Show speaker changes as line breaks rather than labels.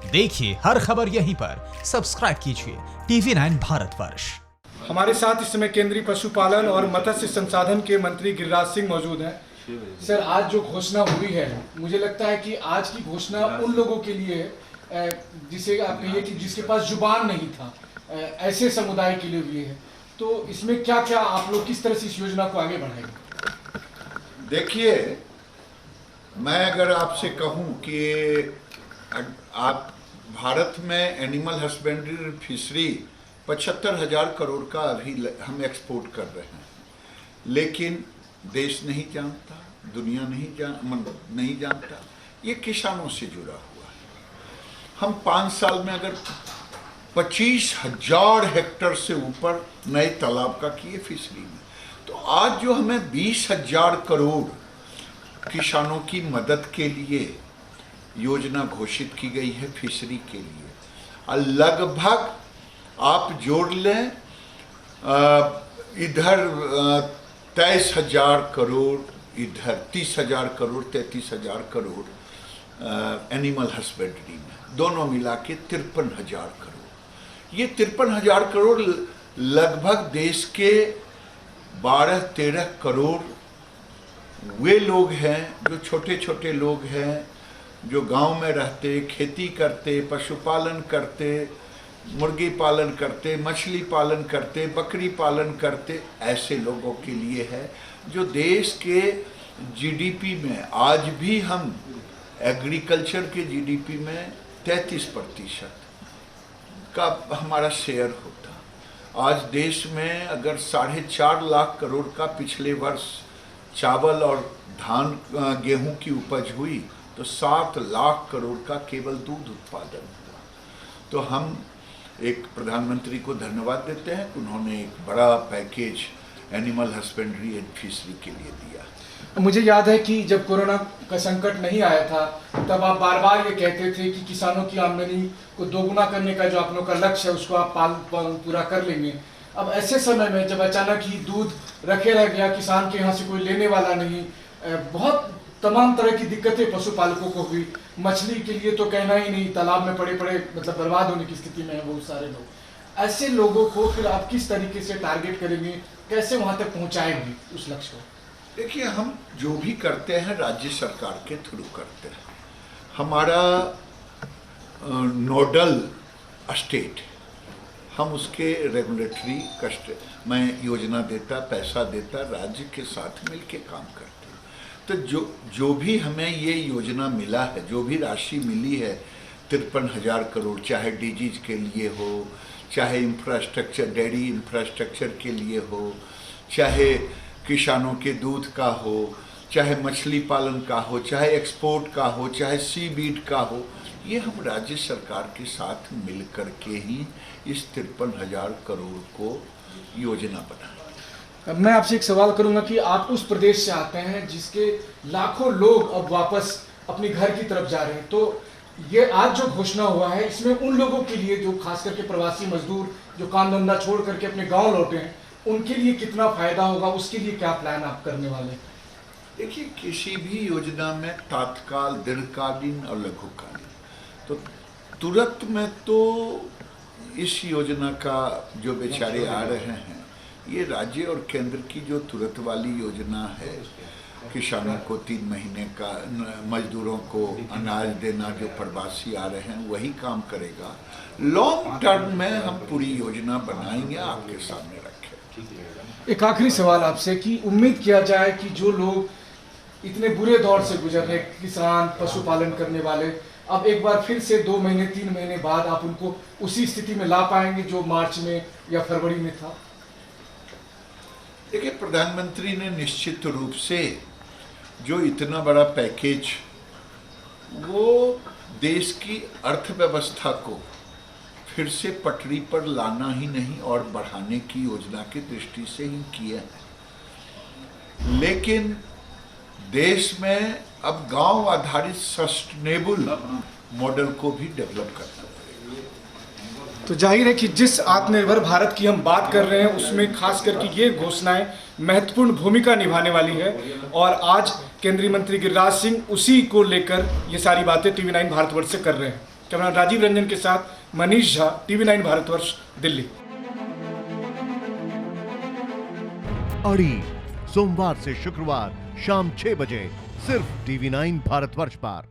देखिए हर खबर यहीं पर, सब्सक्राइब कीजिए TV9 भारतवर्ष।
हमारे साथ इस समय केंद्रीय पशुपालन और मत्स्य संसाधन के मंत्री गिरिराज सिंह मौजूद हैं। सर, आज जो घोषणा हुई है, मुझे लगता है कि आज की घोषणा उन लोगों के लिए है जिसे आप कहिए कि जिसके पास जुबान नहीं था, ऐसे समुदाय के लिए हुई है। तो इसमें क्या क्या आप लोग किस तरह से इस योजना को आगे बढ़ाएंगे?
देखिए, मैं अगर आपसे कहूं कि आप भारत में एनिमल हस्बेंड्री फिशरी 75,000 करोड़ का अभी हम एक्सपोर्ट कर रहे हैं, लेकिन देश नहीं जानता, दुनिया नहीं जानता, ये किसानों से जुड़ा हुआ है। हम 5 साल में अगर 25,000 हेक्टेयर से ऊपर नए तालाब का किए फिशरी में, तो आज जो हमें 20,000 करोड़ किसानों की मदद के लिए योजना घोषित की गई है फिशरी के लिए, और लगभग आप जोड़ लें इधर 23,000 करोड़, इधर 30,000 करोड़, 33,000 करोड़ एनिमल हस्बेंड्री में, दोनों मिला के 53,000 करोड़। ये 53,000 करोड़ लगभग देश के 12-13 करोड़ वे लोग हैं जो छोटे छोटे लोग हैं, जो गांव में रहते, खेती करते, पशुपालन करते, मुर्गी पालन करते, मछली पालन करते, बकरी पालन करते, ऐसे लोगों के लिए है। जो देश के जीडीपी में आज भी हम एग्रीकल्चर के जीडीपी में 33% का हमारा शेयर होता। आज देश में अगर 4.5 लाख करोड़ का पिछले वर्ष चावल और धान गेहूं की उपज हुई, तो 7 लाख करोड़ का केवल दूध उत्पादन हुआ। तो हम एक प्रधानमंत्री को धन्यवाद देते हैं कि उन्होंने एक बड़ा package animal husbandry and fishery के लिए दिया।
मुझे याद है कि जब कोरोना का संकट नहीं आया था, तब आप बार बार ये कहते थे कि किसानों की आमदनी को दोगुना करने का जो आप लोगों का लक्ष्य है, उसको आप पूरा कर लेंगे। अब ऐसे समय में जब अचानक ही दूध रखे रह गया, किसान के यहाँ से कोई लेने वाला नहीं, बहुत तमाम तरह की दिक्कतें पशुपालकों को हुई। मछली के लिए तो कहना ही नहीं, तालाब में पड़े पड़े मतलब बर्बाद होने की स्थिति में है बहुत सारे लोग। ऐसे लोगों को फिर आप किस तरीके से टारगेट करेंगे, कैसे वहां तक पहुंचाएंगे उस लक्ष्य को?
देखिए, हम जो भी करते हैं राज्य सरकार के थ्रू करते हैं। हमारा नोडल स्टेट, हम उसके रेगुलेटरी कष्ट में योजना देता, पैसा देता, राज्य के साथ मिलके काम करते। तो जो भी हमें ये योजना मिला है, जो भी राशि मिली है 53,000 करोड़, चाहे डीजीज के लिए हो, चाहे इंफ्रास्ट्रक्चर, डेयरी इंफ्रास्ट्रक्चर के लिए हो, चाहे किसानों के दूध का हो, चाहे मछली पालन का हो, चाहे एक्सपोर्ट का हो, चाहे सी बीड का हो, ये हम राज्य सरकार के साथ मिल कर के ही इस 53,000 करोड़ को योजना बनाए।
मैं आपसे एक सवाल करूंगा कि आप उस प्रदेश से आते हैं जिसके लाखों लोग अब वापस अपने घर की तरफ जा रहे हैं, तो ये आज जो घोषणा हुआ है, इसमें उन लोगों के लिए जो खास करके प्रवासी मजदूर जो काम धंधा छोड़ करके अपने गांव लौटे हैं, उनके लिए कितना फायदा होगा, उसके लिए क्या प्लान आप करने वाले हैं?
देखिए, किसी भी योजना में तात्काल, दीर्घकालीन और लघुकालीन, तो तुरंत में तो इस योजना का जो बेचारे आ रहे हैं, ये राज्य और केंद्र की जो तुरंत वाली योजना है, किसानों को 3 महीने का, मजदूरों को अनाज देना, जो प्रवासी आ रहे हैं वही काम करेगा। लॉन्ग टर्म में हम पूरी योजना बनाएंगे, आपके सामने रखें।
एक आखिरी सवाल आपसे कि उम्मीद किया जाए कि जो लोग इतने बुरे दौर से गुजर रहे, किसान, पशुपालन करने वाले, अब एक बार फिर से 2 महीने 3 महीने बाद आप उनको उसी स्थिति में ला पाएंगे जो मार्च में या फरवरी में था?
देखिए, प्रधानमंत्री ने निश्चित रूप से जो इतना बड़ा पैकेज, वो देश की अर्थव्यवस्था को फिर से पटरी पर लाना ही नहीं और बढ़ाने की योजना की दृष्टि से ही किया है। लेकिन देश में अब गांव आधारित सस्टेनेबल मॉडल को भी डेवलप करना पड़ेगा।
तो जाहिर है कि जिस आत्मनिर्भर भारत की हम बात कर रहे हैं, उसमें खास करके ये घोषणाएं महत्वपूर्ण भूमिका निभाने वाली है, और आज केंद्रीय मंत्री गिरिराज सिंह उसी को लेकर ये सारी बातें TV9 भारतवर्ष से कर रहे हैं। कैमरा राजीव रंजन के साथ मनीष झा, TV9 भारतवर्ष, दिल्ली।
अड़ी सोमवार से शुक्रवार शाम 6 बजे सिर्फ TV9 भारतवर्ष पर।